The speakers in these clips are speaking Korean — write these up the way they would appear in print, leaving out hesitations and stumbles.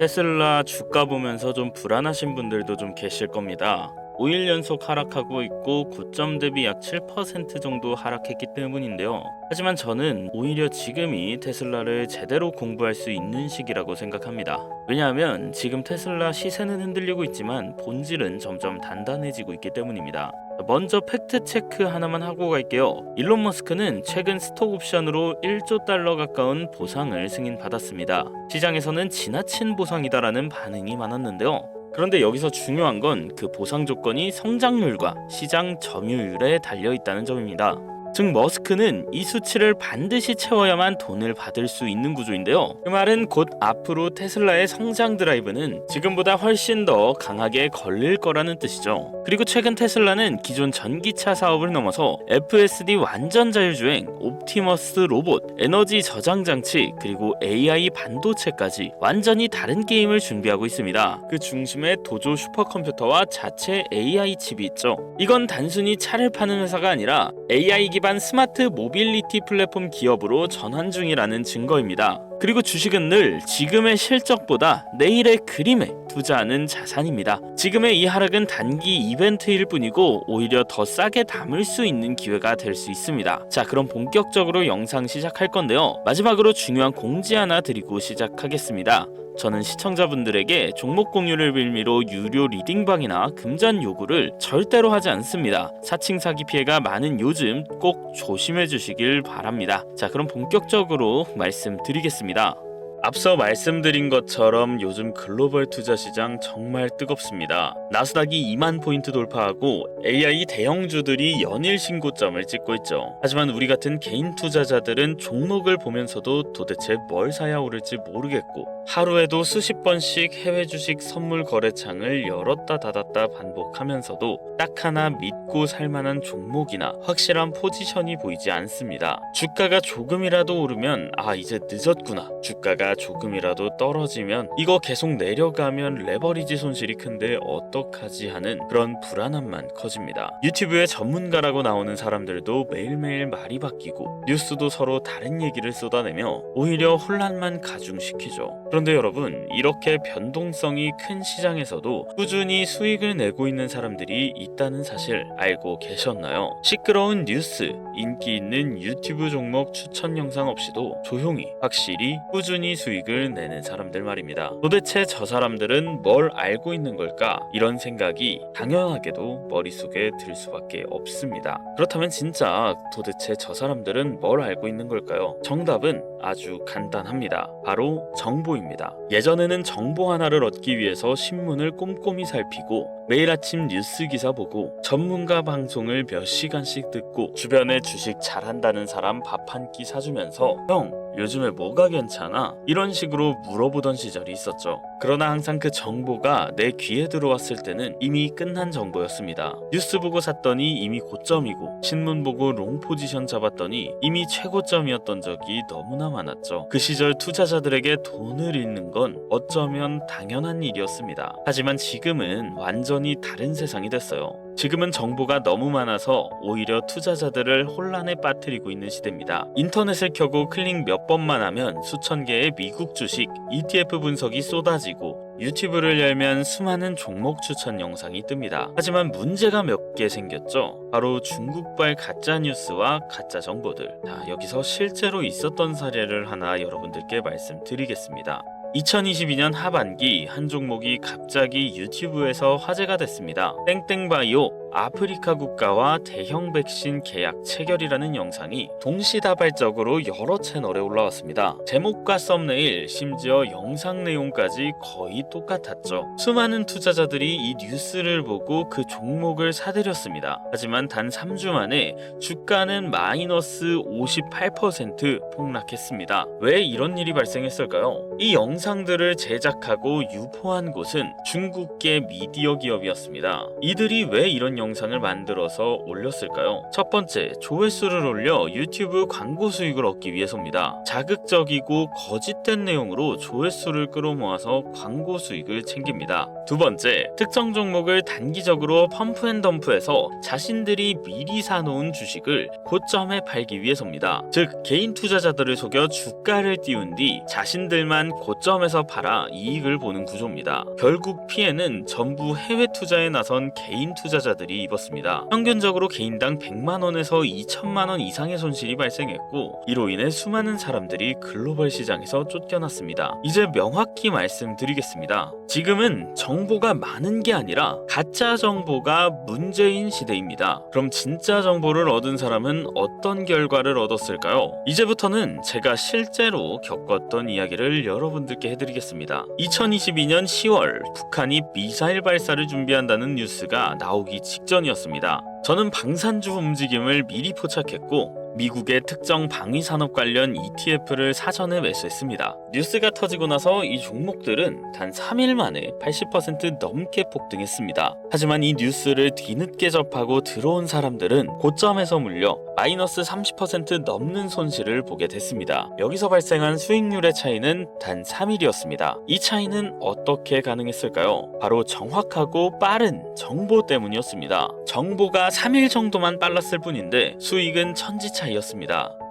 테슬라 주가 보면서 좀 불안하신 분들도 좀 계실 겁니다. 5일 연속 하락하고 있고 고점 대비 약 7% 정도 하락했기 때문인데요. 하지만 저는 오히려 지금이 테슬라를 제대로 공부할 수 있는 시기라고 생각합니다. 왜냐하면 지금 테슬라 시세는 흔들리고 있지만 본질은 점점 단단해지고 있기 때문입니다. 먼저 팩트 체크 하나만 하고 갈게요. 일론 머스크는 최근 스톡 옵션으로 1조 달러 가까운 보상을 승인받았습니다. 시장에서는 지나친 보상이다라는 반응이 많았는데요. 그런데 여기서 중요한 건 그 보상 조건이 성장률과 시장 점유율에 달려 있다는 점입니다. 즉 머스크는 이 수치를 반드시 채워야만 돈을 받을 수 있는 구조인데요. 그 말은 곧 앞으로 테슬라의 성장 드라이브는 지금보다 훨씬 더 강하게 걸릴 거라는 뜻이죠. 그리고 최근 테슬라는 기존 전기차 사업을 넘어서 FSD 완전 자율주행, 옵티머스 로봇, 에너지 저장 장치, 그리고 AI 반도체까지 완전히 다른 게임을 준비하고 있습니다. 그 중심에 도조 슈퍼컴퓨터와 자체 AI 칩이 있죠. 이건 단순히 차를 파는 회사가 아니라 AI 기반 스마트 모빌리티 플랫폼 기업으로 전환 중이라는 증거입니다. 그리고 주식은 늘 지금의 실적보다 내일의 그림에 투자하는 자산입니다. 지금의 이 하락은 단기 이벤트일 뿐이고 오히려 더 싸게 담을 수 있는 기회가 될 수 있습니다. 자, 그럼 본격적으로 영상 시작할 건데요. 마지막으로 중요한 공지 하나 드리고 시작하겠습니다. 저는 시청자분들에게 종목 공유를 빌미로 유료 리딩방이나 금전 요구를 절대로 하지 않습니다. 사칭 사기 피해가 많은 요즘 꼭 조심해 주시길 바랍니다. 자, 그럼 본격적으로 말씀드리겠습니다. 앞서 말씀드린 것처럼 요즘 글로벌 투자 시장 정말 뜨겁습니다. 나스닥이 2만 포인트 돌파하고 AI 대형주들이 연일 신고점을 찍고 있죠. 하지만 우리 같은 개인 투자자들은 종목을 보면서도 도대체 뭘 사야 오를지 모르겠고 하루에도 수십 번씩 해외 주식 선물 거래창을 열었다 닫았다 반복하면서도 딱 하나 믿고 살만한 종목이나 확실한 포지션이 보이지 않습니다. 주가가 조금이라도 오르면 이제 늦었구나. 주가가 조금이라도 떨어지면 이거 계속 내려가면 레버리지 손실이 큰데 어떡하지 하는 그런 불안함만 커집니다. 유튜브에 전문가라고 나오는 사람들도 매일매일 말이 바뀌고 뉴스도 서로 다른 얘기를 쏟아내며 오히려 혼란만 가중시키죠. 그런데 여러분, 이렇게 변동성이 큰 시장에서도 꾸준히 수익을 내고 있는 사람들이 있다는 사실 알고 계셨나요? 시끄러운 뉴스, 인기 있는 유튜브 종목 추천 영상 없이도 조용히 확실히 꾸준히 수익을 내는 사람들 말입니다. 도대체 저 사람들은 뭘 알고 있는 걸까? 이런 생각이 당연하게도 머릿속에 들 수밖에 없습니다. 그렇다면 진짜 도대체 저 사람들은 뭘 알고 있는 걸까요? 정답은 아주 간단합니다. 바로 정보입니다. 예전에는 정보 하나를 얻기 위해서 신문을 꼼꼼히 살피고 매일 아침 뉴스 기사 보고 전문가 방송을 몇 시간씩 듣고 주변에 주식 잘한다는 사람 밥 한 끼 사주면서 형, 요즘에 뭐가 괜찮아? 이런 식으로 물어보던 시절이 있었죠. 그러나 항상 그 정보가 내 귀에 들어왔을 때는 이미 끝난 정보였습니다. 뉴스 보고 샀더니 이미 고점이고 신문 보고 롱 포지션 잡았더니 이미 최고점이었던 적이 너무나 많았죠. 그 시절 투자자들에게 돈을 잃는 건 어쩌면 당연한 일이었습니다. 하지만 지금은 완전히 다른 세상이 됐어요. 지금은 정보가 너무 많아서 오히려 투자자들을 혼란에 빠뜨리고 있는 시대입니다. 인터넷을 켜고 클릭 몇 번만 하면 수천 개의 미국 주식, ETF 분석이 쏟아지고 유튜브를 열면 수많은 종목 추천 영상이 뜹니다. 하지만 문제가 몇 개 생겼죠. 바로 중국발 가짜 뉴스와 가짜 정보들. 자, 여기서 실제로 있었던 사례를 하나 여러분들께 말씀드리겠습니다. 2022년 하반기 한 종목이 갑자기 유튜브에서 화제가 됐습니다. 땡땡바이오 아프리카 국가와 대형 백신 계약 체결이라는 영상이 동시다발적으로 여러 채널에 올라왔습니다. 제목과 썸네일, 심지어 영상 내용까지 거의 똑같았죠. 수많은 투자자들이 이 뉴스를 보고 그 종목을 사들였습니다. 하지만 단 3주 만에 주가는 마이너스 58% 폭락했습니다. 왜 이런 일이 발생했을까요? 이 영상들을 제작하고 유포한 곳은 중국계 미디어 기업이었습니다. 이들이 왜 이런 영상을 만들어서 올렸을까요? 첫 번째, 조회수를 올려 유튜브 광고 수익을 얻기 위해서입니다. 자극적이고 거짓된 내용으로 조회수를 끌어모아서 광고 수익을 챙깁니다. 두 번째, 특정 종목을 단기적으로 펌프앤덤프해서 자신들이 미리 사놓은 주식을 고점에 팔기 위해서입니다. 즉, 개인 투자자들을 속여 주가를 띄운 뒤 자신들만 고점에서 팔아 이익을 보는 구조입니다. 결국 피해는 전부 해외 투자에 나선 개인 투자자들이 입었습니다. 평균적으로 개인당 100만원에서 2천만원 이상의 손실이 발생했고, 이로 인해 수많은 사람들이 글로벌 시장에서 쫓겨났습니다. 이제 명확히 말씀드리겠습니다. 지금은 정보가 많은 게 아니라 가짜 정보가 문제인 시대입니다. 그럼 진짜 정보를 얻은 사람은 어떤 결과를 얻었을까요? 이제부터는 제가 실제로 겪었던 이야기를 여러분들께 해드리겠습니다. 2022년 10월 북한이 미사일 발사를 준비한다는 뉴스가 나오기 직전이었습니다. 저는 방산주 움직임을 미리 포착했고, 미국의 특정 방위산업 관련 ETF를 사전에 매수했습니다. 뉴스가 터지고 나서 이 종목들은 단 3일 만에 80% 넘게 폭등했습니다. 하지만 이 뉴스를 뒤늦게 접하고 들어온 사람들은 고점에서 물려 마이너스 30% 넘는 손실을 보게 됐습니다. 여기서 발생한 수익률의 차이는 단 3일이었습니다. 이 차이는 어떻게 가능했을까요? 바로 정확하고 빠른 정보 때문이었습니다. 정보가 3일 정도만 빨랐을 뿐인데 수익은 천지 차이였습니다.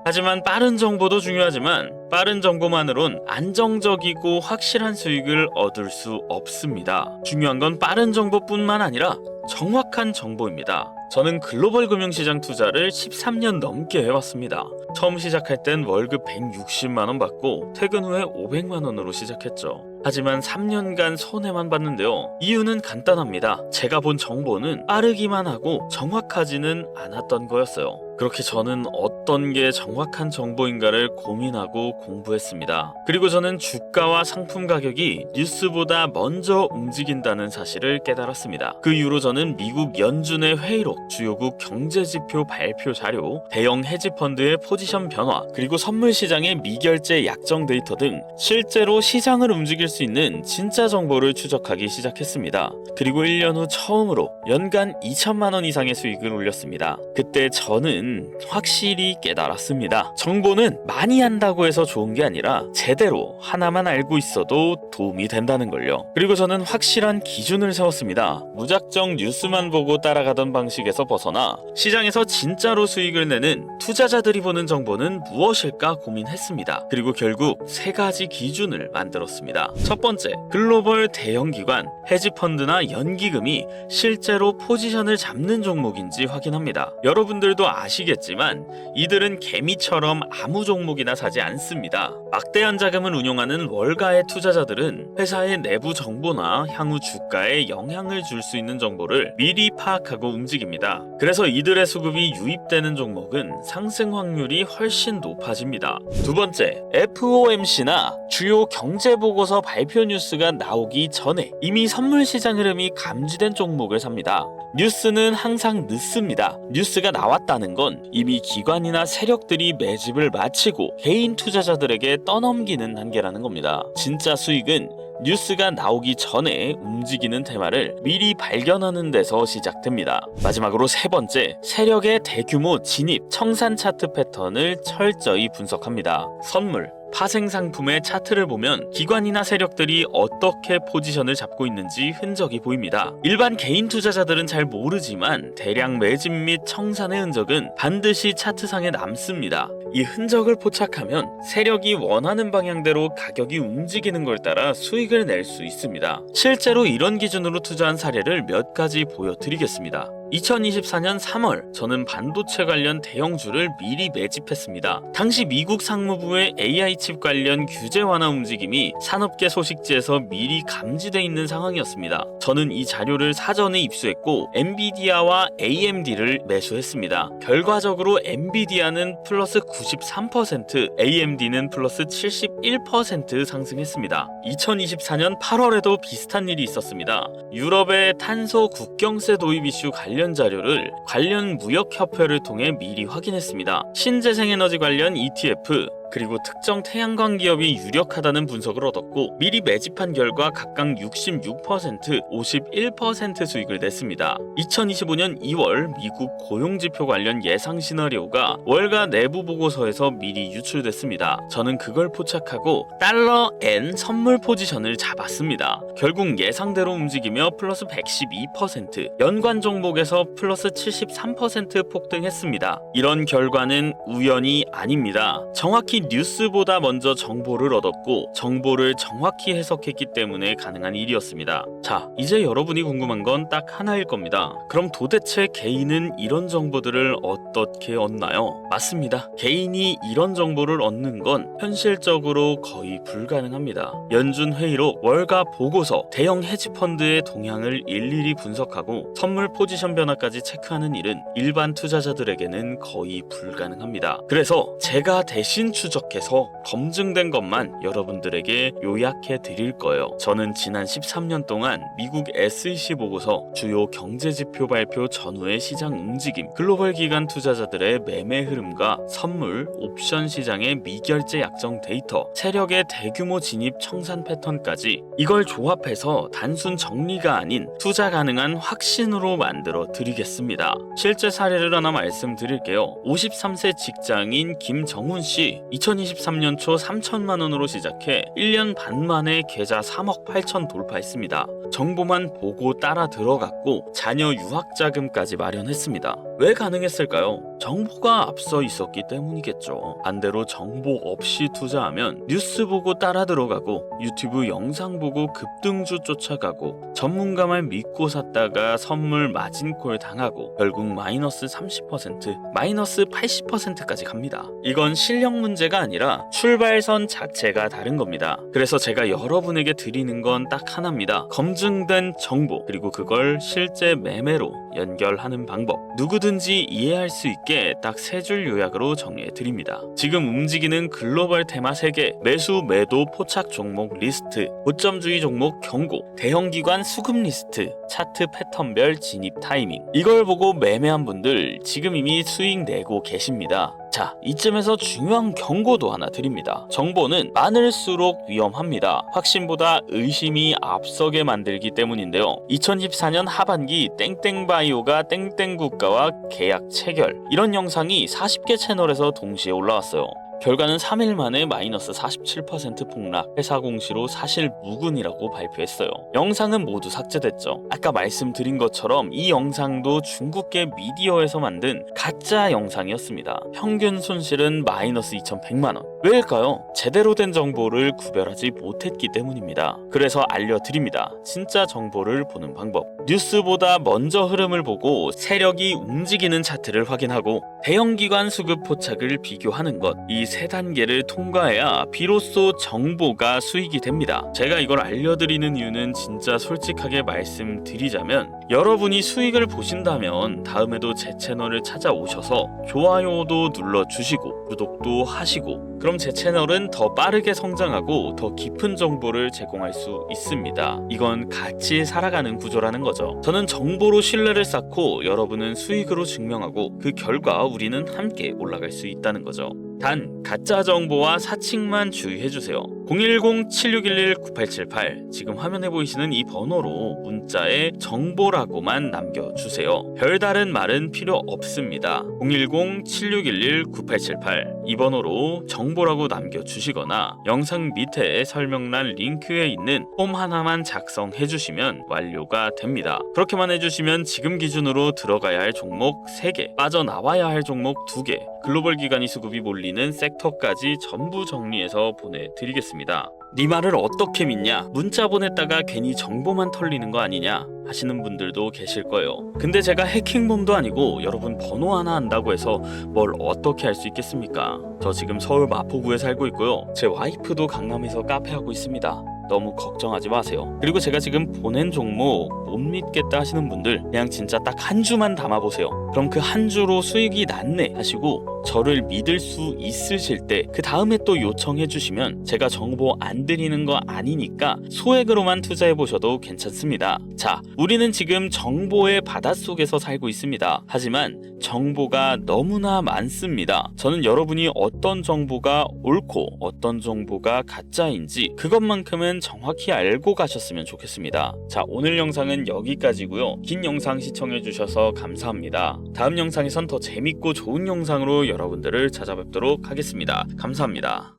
하지만 빠른 정보도 중요하지만 빠른 정보만으론 안정적이고 확실한 수익을 얻을 수 없습니다. 중요한 건 빠른 정보뿐만 아니라 정확한 정보입니다. 저는 글로벌 금융시장 투자를 13년 넘게 해왔습니다. 처음 시작할 땐 월급 160만원 받고 퇴근 후에 500만원으로 시작했죠. 하지만 3년간 손해만 봤는데요. 이유는 간단합니다. 제가 본 정보는 빠르기만 하고 정확하지는 않았던 거였어요. 그렇게 저는 어떤 게 정확한 정보인가를 고민하고 공부했습니다. 그리고 저는 주가와 상품 가격이 뉴스보다 먼저 움직인다는 사실을 깨달았습니다. 그 이후로 저는 미국 연준의 회의록, 주요국 경제지표 발표 자료, 대형 헤지펀드의 포지션 변화, 그리고 선물 시장의 미결제 약정 데이터 등 실제로 시장을 움직일 수 있는 진짜 정보를 추적하기 시작했습니다. 그리고 1년 후 처음으로 연간 2천만원 이상의 수익을 올렸습니다. 그때 저는 확실히 깨달았습니다. 정보는 많이 한다고 해서 좋은 게 아니라 제대로 하나만 알고 있어도 도움이 된다는 걸요. 그리고 저는 확실한 기준을 세웠습니다. 무작정 뉴스만 보고 따라가던 방식에서 벗어나 시장에서 진짜로 수익을 내는 투자자들이 보는 정보는 무엇일까 고민했습니다. 그리고 결국 3가지 기준을 만들었습니다. 첫 번째, 글로벌 대형 기관, 헤지펀드나 연기금이 실제로 포지션을 잡는 종목인지 확인합니다. 여러분들도 아시겠지만 이들은 개미처럼 아무 종목이나 사지 않습니다. 막대한 자금을 운용하는 월가의 투자자들은 회사의 내부 정보나 향후 주가에 영향을 줄 수 있는 정보를 미리 파악하고 움직입니다. 그래서 이들의 수급이 유입되는 종목은 상승 확률이 훨씬 높아집니다. 두 번째, FOMC나 주요 경제보고서 발표 뉴스가 나오기 전에 이미 선물 시장 흐름이 감지된 종목을 삽니다. 뉴스는 항상 늦습니다. 뉴스가 나왔다는 건 이미 기관이나 세력들이 매집을 마치고 개인 투자자들에게 떠넘기는 단계라는 겁니다. 진짜 수익은 뉴스가 나오기 전에 움직이는 테마를 미리 발견하는 데서 시작됩니다. 마지막으로 3번째, 세력의 대규모 진입, 청산 차트 패턴을 철저히 분석합니다. 선물, 파생 상품의 차트를 보면 기관이나 세력들이 어떻게 포지션을 잡고 있는지 흔적이 보입니다. 일반 개인 투자자들은 잘 모르지만 대량 매집 및 청산의 흔적은 반드시 차트상에 남습니다. 이 흔적을 포착하면 세력이 원하는 방향대로 가격이 움직이는 걸 따라 수익을 낼 수 있습니다. 실제로 이런 기준으로 투자한 사례를 몇 가지 보여드리겠습니다. 2024년 3월 저는 반도체 관련 대형주를 미리 매집했습니다. 당시 미국 상무부의 AI 칩 관련 규제 완화 움직임이 산업계 소식지에서 미리 감지돼 있는 상황이었습니다. 저는 이 자료를 사전에 입수했고 엔비디아와 AMD를 매수했습니다. 결과적으로 엔비디아는 플러스 93%, AMD는 플러스 71% 상승했습니다. 2024년 8월에도 비슷한 일이 있었습니다. 유럽의 탄소 국경세 도입 이슈 관련 자료를 관련 무역협회를 통해 미리 확인했습니다. 신재생에너지 관련 ETF, 그리고 특정 태양광 기업이 유력하다는 분석을 얻었고 미리 매집한 결과 각각 66%, 51% 수익을 냈습니다. 2025년 2월 미국 고용지표 관련 예상 시나리오가 월가 내부 보고서에서 미리 유출됐습니다. 저는 그걸 포착하고 달러 N 선물 포지션을 잡았습니다. 결국 예상대로 움직이며 플러스 112%, 연관 종목에서 플러스 73% 폭등했습니다. 이런 결과는 우연이 아닙니다. 정확히 뉴스보다 먼저 정보를 얻었고 정보를 정확히 해석했기 때문에 가능한 일이었습니다. 자, 이제 여러분이 궁금한 건 딱 하나일 겁니다. 그럼 도대체 개인은 이런 정보들을 어떻게 얻나요? 맞습니다. 개인이 이런 정보를 얻는 건 현실적으로 거의 불가능합니다. 연준 회의로 월가 보고서, 대형 헤지펀드의 동향을 일일이 분석하고 선물 포지션 변화까지 체크하는 일은 일반 투자자들에게는 거의 불가능합니다. 그래서 제가 대신 추적해서 검증된 것만 여러분들에게 요약해 드릴 거예요. 저는 지난 13년 동안 미국 SEC 보고서, 주요 경제지표 발표 전후의 시장 움직임, 글로벌 기관 투자자들의 매매 흐름과 선물, 옵션 시장의 미결제 약정 데이터, 세력의 대규모 진입 청산 패턴까지 이걸 조합해서 단순 정리가 아닌 투자 가능한 확신으로 만들어 드리겠습니다. 실제 사례를 하나 말씀드릴게요. 53세 직장인 김정훈 씨, 2023년 초 3천만 원으로 시작해 1년 반 만에 계좌 3억 8천 돌파했습니다. 정보만 보고 따라 들어갔고 자녀 유학 자금까지 마련했습니다. 왜 가능했을까요? 정보가 앞서 있었기 때문이겠죠. 반대로 정보 없이 투자하면 뉴스 보고 따라 들어가고 유튜브 영상 보고 급등주 쫓아가고 전문가만 믿고 샀다가 선물 마진콜 당하고 결국 마이너스 30%, 마이너스 80%까지 갑니다. 이건 실력 문제가 아니라 출발선 자체가 다른 겁니다. 그래서 제가 여러분에게 드리는 건 딱 하나입니다. 검증된 정보, 그리고 그걸 실제 매매로 연결하는 방법. 누구든지 이해할 수 있게 딱 세 줄 요약으로 정리해 드립니다. 지금 움직이는 글로벌 테마 3개, 매수 매도 포착 종목 리스트, 고점주의 종목 경고, 대형 기관 수급 리스트, 차트 패턴별 진입 타이밍. 이걸 보고 매매한 분들 지금 이미 수익 내고 계십니다. 자, 이쯤에서 중요한 경고도 하나 드립니다. 정보는 많을수록 위험합니다. 확신보다 의심이 앞서게 만들기 때문인데요. 2014년 하반기 땡땡바이오가 땡땡국가와 계약 체결, 이런 영상이 40개 채널에서 동시에 올라왔어요. 결과는 3일 만에 마이너스 47% 폭락, 회사 공시로 사실 무근이라고 발표했어요. 영상은 모두 삭제됐죠. 아까 말씀드린 것처럼 이 영상도 중국계 미디어에서 만든 가짜 영상이었습니다. 평균 손실은 마이너스 2,100만 원. 왜일까요? 제대로 된 정보를 구별하지 못했기 때문입니다. 그래서 알려드립니다. 진짜 정보를 보는 방법. 뉴스보다 먼저 흐름을 보고 세력이 움직이는 차트를 확인하고 대형기관 수급 포착을 비교하는 것, 이 세 단계를 통과해야 비로소 정보가 수익이 됩니다. 제가 이걸 알려드리는 이유는 진짜 솔직하게 말씀드리자면, 여러분이 수익을 보신다면 다음에도 제 채널을 찾아오셔서 좋아요도 눌러주시고 구독도 하시고, 그럼 제 채널은 더 빠르게 성장하고 더 깊은 정보를 제공할 수 있습니다. 이건 같이 살아가는 구조라는 거죠. 저는 정보로 신뢰를 쌓고 여러분은 수익으로 증명하고 그 결과 우리는 함께 올라갈 수 있다는 거죠. 단, 가짜 정보와 사칭만 주의해주세요. 010-7611-9878, 지금 화면에 보이시는 이 번호로 문자에 정보라고만 남겨주세요. 별다른 말은 필요 없습니다. 010-7611-9878, 이 번호로 정보라고 남겨주시거나 영상 밑에 설명란 링크에 있는 폼 하나만 작성해주시면 완료가 됩니다. 그렇게만 해주시면 지금 기준으로 들어가야 할 종목 3개, 빠져나와야 할 종목 2개, 글로벌 기관이 수급이 몰리는 섹터까지 전부 정리해서 보내드리겠습니다. 네 말을 어떻게 믿냐? 문자 보냈다가 괜히 정보만 털리는 거 아니냐? 하시는 분들도 계실 거예요. 근데 제가 해킹범도 아니고 여러분 번호 하나 안다고 해서 뭘 어떻게 할 수 있겠습니까? 저 지금 서울 마포구에 살고 있고요. 제 와이프도 강남에서 카페 하고 있습니다. 너무 걱정하지 마세요. 그리고 제가 지금 보낸 종목 못 믿겠다 하시는 분들 그냥 진짜 딱 한 주만 담아보세요. 그럼 그 한 주로 수익이 났네 하시고 저를 믿을 수 있으실 때 그 다음에 또 요청해 주시면 제가 정보 안 드리는 거 아니니까 소액으로만 투자해 보셔도 괜찮습니다. 자, 우리는 지금 정보의 바닷속에서 살고 있습니다. 하지만 정보가 너무나 많습니다. 저는 여러분이 어떤 정보가 옳고 어떤 정보가 가짜인지 그것만큼은 정확히 알고 가셨으면 좋겠습니다. 자, 오늘 영상은 여기까지고요. 긴 영상 시청해 주셔서 감사합니다. 다음 영상에선 더 재밌고 좋은 영상으로 여러분들을 찾아뵙도록 하겠습니다. 감사합니다.